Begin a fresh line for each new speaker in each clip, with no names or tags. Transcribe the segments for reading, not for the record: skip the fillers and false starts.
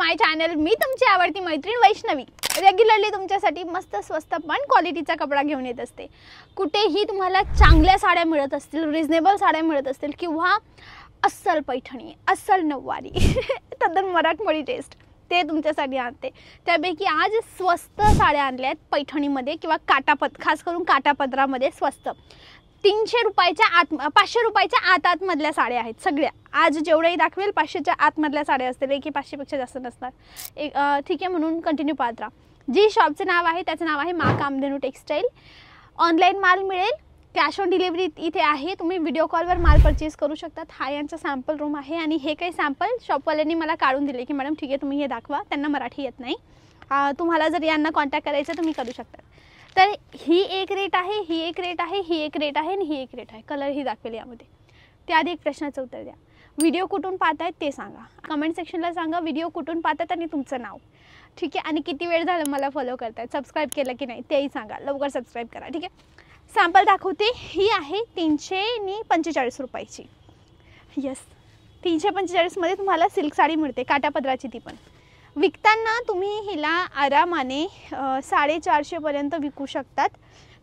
माय channel. मी तुमची आवडती मैत्रीण वैष्णवी. रेग्युलरली तुमच्यासाठी मस्त स्वस्त पण क्वालिटीचा कपडा घेऊन येत असते. कुठेही तुम्हाला चांगल्या साड्या मिळत असतील, रिजनेबल साड्या मिळत असतील किंवा अस्सल पैठणी, अस्सल नऊवारी तद्दन मराठमोळी टेस्ट ते तुमच्यासाठी आणते. त्यापैकी आज स्वस्त साड्या आणल्या आहेत पैठणीमध्ये किंवा खास करून काटापदरामध्ये स्वस्त. 300 रुपयाच्या आत, 500 रुपयाच्या आतमधल्या साड्या आहेत सगळ्या. आज जेवढेही दाखवेल 500च्या आतमधल्या साड्या असतील, की 500पेक्षा जास्त नसणार. ठीक आहे, म्हणून कंटिन्यू पाहत राहा. जी शॉपचं नाव आहे त्याचं नाव आहे मा कामधेनू टेक्सटाईल. ऑनलाईन माल मिळेल, कॅश ऑन डिलिव्हरी इथे आहे. तुम्ही व्हिडिओ कॉलवर माल परचेस करू शकतात. हा यांचा सॅम्पल रूम आहे आणि हे काही सॅम्पल शॉपवाल्यांनी मला काढून दिले की मॅडम ठीक आहे तुम्ही हे दाखवा. त्यांना मराठी येत नाही. तुम्हाला जर यांना कॉन्टॅक्ट करायचं तुम्ही करू शकता. तर ही एक रेट आहे, ही एक रेट आहे, ही एक रेट आहे आणि ही एक रेट आहे. कलर ही दाखवेल यामध्ये. त्याआधी एक प्रश्नाचं उत्तर द्या. व्हिडिओ कुठून पाहतायत ते सांगा. कमेंट सेक्शनला सांगा व्हिडिओ कुठून पाहतात आणि तुमचं नाव. ठीक आहे, आणि किती वेळ झालं मला फॉलो करतायत, सबस्क्राईब केलं की नाही तेही सांगा. लवकर सबस्क्राईब करा. ठीक आहे, सॅम्पल दाखवते. ही आहे 345 रुपयाची. येस, 345मध्ये तुम्हाला सिल्क साडी मिळते, काटापदराची ती पण. विकताना तुम्ही हिला आरामाने 450पर्यंत विकू शकतात.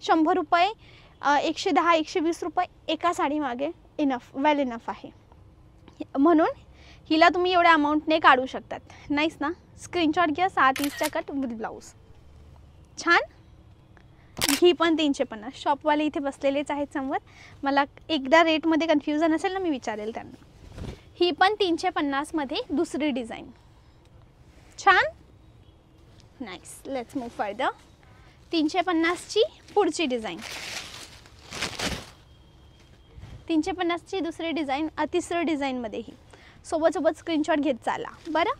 100 रुपये, 110, 120 रुपये एका साडीमागे इनफ, वेल इनफ आहे. म्हणून हिला तुम्ही एवढ्या अमाऊंटने काढू शकतात. नाईस ना. स्क्रीनशॉट घ्या. 7:30चा कट विथ ब्लाऊज. छान. ही पण 350. शॉपवाले इथे बसलेलेच आहेत समोर. मला एकदा रेटमध्ये कन्फ्युजन असेल ना मी विचारेल त्यांना. ही पण 350मध्ये दुसरी डिझाईन. छान. नाईस. Let's move further. 350ची पुढची डिझाईन. 350ची दुसरी डिझाईन, तिसरी डिझाईनमध्ये ही. सोबत स्क्रीनशॉट घेत चाला बरं.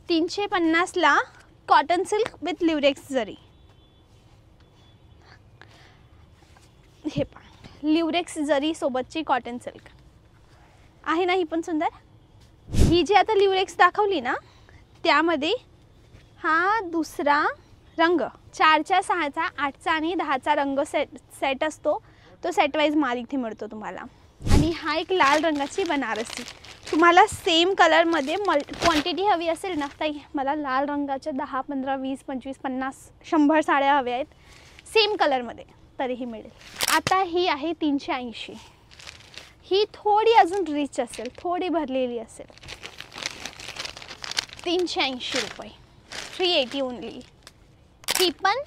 350ला कॉटन सिल्क विथ लिवरेक्स जरी. हे पण लिवरेक्स जरी सोबतची कॉटन सिल्क आहे ना. ही पण सुंदर. ही जी आता लिवरेक्स दाखवली ना त्यामध्ये हा दुसरा रंग 4च्या, 6चा, 8चा आणि 10चा रंग सेट असतो. तो सेट वाईज माल इथे मिळतो तुम्हाला. आणि हा एक लाल रंगाची बनारसी. तुम्हाला सेम कलरमध्ये क्वांटिटी हवी असेल ना ताई, मला लाल रंगाच्या 10, 15, 20, 25, 50, 100 साड्या हव्या आहेत सेम कलरमध्ये तरीही मिळेल. आता ही आहे 380. ही थोडी अजून रिच असेल, थोडी भरलेली असेल. 380 रुपये, 380 ओनली. ही पण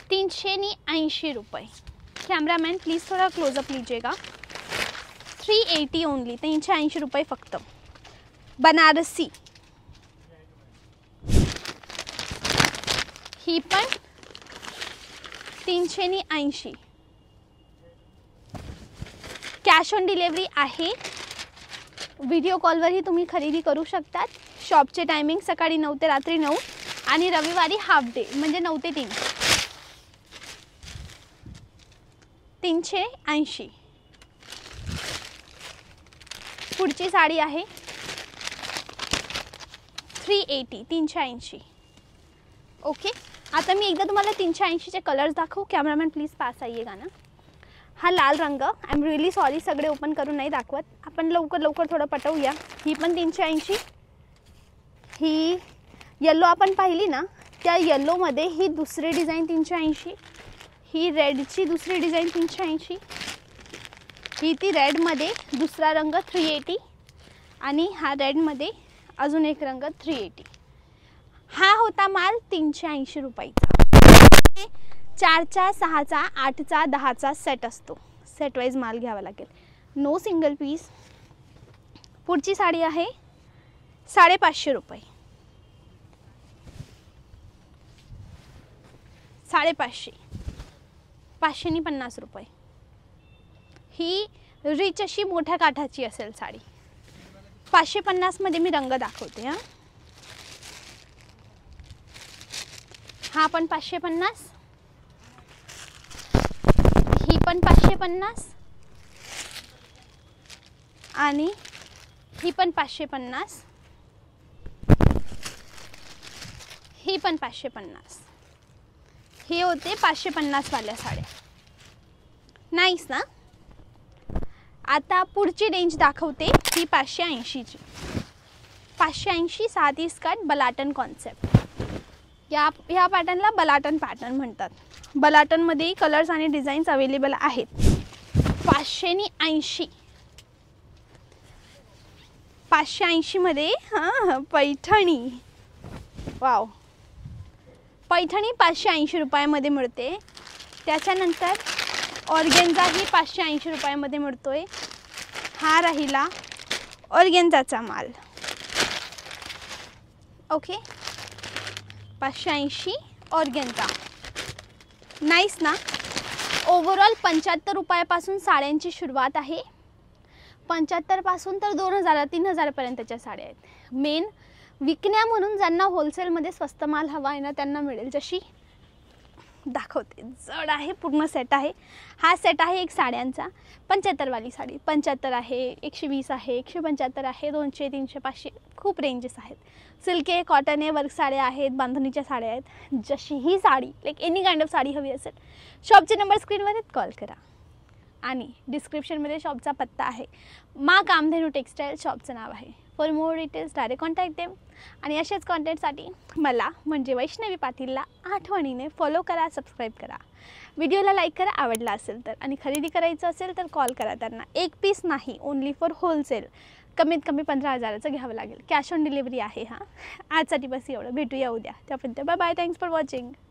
380 रुपये. कॅमेरामॅन प्लीज थोड़ा क्लोजअप लीजिएगा. 380 ओनली, 380 रुपये फक्त. बनारसी. ही पण 380. कॅश ऑन डिलिव्हरी आहे. व्हिडिओ कॉलवरही तुम्ही खरेदी करू शकतात. शॉपचे टायमिंग सकाळी 9 ते रात्री 9 आणि रविवारी हाफ डे म्हणजे 9 ते 3. 380. पुढची साडी आहे 380. 380. ओके. आता मी एकदा तुम्हाला 380चे कलर्स दाखवू. कॅमेरामॅन प्लीज पास आइएगा ना. हा लाल रंग, आय एम रिअली सॉरी सगळे ओपन करून नाही दाखवत. आपण लवकर थोडं पटवूया. ही पण 380. ही येल्लो आपण पाहिली ना त्या येल्लोमध्ये ही दुसरी डिझाईन 380. ही रेडची दुसरी डिझाईन 380. ही ती रेडमध्ये दुसरा रंग 380 आणि हा रेडमध्ये अजून एक रंग 380. हा होता माल 380 रुपयाचा. 4चा, 6चा, 8चा, 10चा सेट असतो. सेट वाईज माल घ्यावा लागेल. No single piece. पुढची साडी आहे 550 रुपये. 550. 550 रुपये. ही रिच अशी मोठ्या काठाची असेल साडी. 550मध्ये मी रंग दाखवते. हा पण 550. ही पण 550 आणि ही पण 550. ही पण 550. हे होते 550 वाल्या साड्या. नाईस ना. आता पुढची रेंज दाखवते ही 580ची. 580 630 स्कर्ट बलाटन कॉन्सेप्ट. ह्या पॅटर्नला बलाटन पॅटर्न म्हणतात. बलाटनमध्ये कलर्स आणि डिझाईन्स अवेलेबल आहेत. 580 580मध्ये पैठणी. वाव, पैठणी 580 रुपयामध्ये मिळते. त्याच्यानंतर ऑर्गेन्झाही 580 रुपयामध्ये मिळतोय. हा राहिला ऑर्गेन्झाचा माल. Okay, 580 organza. नाईस ना. ओव्हरऑल 75 रुपयापासून साड्यांची सुरुवात आहे. 75 पासून तर 2000 3000 पर्यंतच्या साड्या आहेत. मेन विकण्या म्हणून ज्यांना होलसेलमध्ये स्वस्त माल हवा आहे ना त्यांना मिळेल. जशी दाखवते, जड आहे, पूर्ण सेट आहे. हा सेट आहे एक साड्यांचा. 75 वाली साडी 75 आहे, 120 आहे, 175 आहे, 200 300 500 खूप रेंजेस आहेत. सिल्क आहे, कॉटन आहे, वर्क साड्या आहेत, बांधणीच्या साड्या आहेत. जशी ही sari like any kind of sari हवी असेल, शॉपचे नंबर स्क्रीनवर आहेत, कॉल करा. आणि डिस्क्रिप्शनमध्ये शॉपचा पत्ता आहे. मा कामधेनू टेक्सटाईल शॉपचं नाव आहे. For more details direct contact them. आणि अशाच कॉन्टेंटसाठी मला म्हणजे वैष्णवी पाटीलला आठवणीने फॉलो करा, सबस्क्राईब करा, व्हिडिओला लाईक करा आवडला असेल तर. आणि खरेदी करायचं असेल तर कॉल करा त्यांना. एक पीस नाही, ओनली फॉर होलसेल. कमीत कमी 15,000चं घ्यावं लागेल. कॅश ऑन डिलिव्हरी आहे. आजसाठी बस एवढं. भेटूया उद्या. त्यापर्यंत bye bye. Thanks for watching.